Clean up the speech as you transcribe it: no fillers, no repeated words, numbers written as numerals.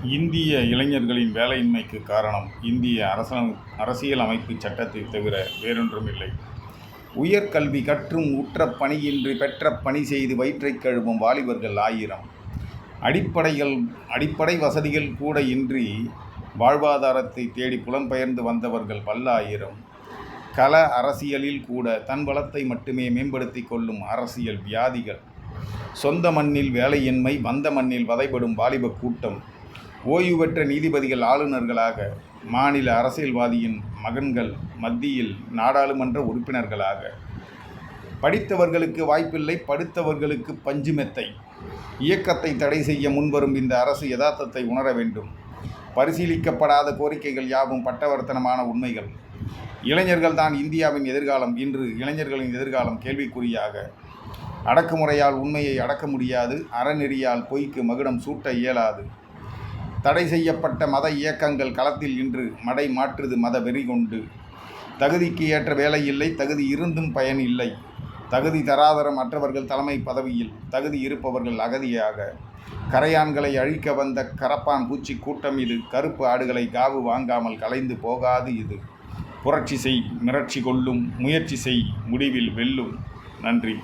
இந்திய இளைஞர்களின் வேலையின்மைக்கு காரணம் இந்திய அரசியல் அமைப்பு சட்டத்தை தவிர வேறொன்றுமில்லை. உயர்கல்வி கற்றும் உற்ற பணியின்றி பெற்ற பணி செய்து வயிற்றைக் கழுவும் வாலிபர்கள் ஆயிரம். அடிப்படை வசதிகள் கூட இன்றி வாழ்வாதாரத்தை தேடி புலம்பெயர்ந்து வந்தவர்கள் பல்லாயிரம். கள அரசியலில் கூட தன் பலத்தை மட்டுமே மேம்படுத்தி கொள்ளும் அரசியல் வியாதிகள். சொந்த மண்ணில் வேலையின்மை, வந்த மண்ணில் வதைபடும் வாலிப கூட்டம். ஓய்வு பெற்ற நீதிபதிகள் ஆளுநர்களாக, மாநில அரசியல்வாதியின் மகன்கள் மத்தியில் நாடாளுமன்ற உறுப்பினர்களாக. படித்தவர்களுக்கு வாய்ப்பில்லை, படுத்தவர்களுக்கு பஞ்சு மெத்தை. இயக்கத்தை தடை செய்ய முன்வரும் இந்த அரசு யதார்த்தத்தை உணர வேண்டும். பரிசீலிக்கப்படாத கோரிக்கைகள் யாவும் பட்டவர்த்தனமான உண்மைகள். இளைஞர்கள் தான் இந்தியாவின் எதிர்காலம். இன்று இளைஞர்களின் எதிர்காலம் கேள்விக்குறியாக. அடக்குமுறையால் உண்மையை அடக்க முடியாது, அறநெறியால் பொய்க்கு மகுடம் சூட்ட இயலாது. தடை செய்யப்பட்ட மத இயக்கங்கள் களத்தில் இன்று மடை மாற்றுது மத வெறி கொண்டு. தகுதிக்கு ஏற்ற வேலை இல்லை, தகுதி இருந்தும் பயன் இல்லை. தகுதி தராதரம் அற்றவர்கள் தலைமை பதவியில், தகுதி இருப்பவர்கள் அகதியாக. கரையான்களை அழிக்க வந்த கரப்பான் பூச்சி கூட்டம் இது. கருப்பு ஆடுகளை காவு வாங்காமல் கலைந்து போகாது இது. புரட்சி செய், மிரட்சி கொள்ளும், முயற்சி செய், முடிவில் வெல்லும். நன்றி.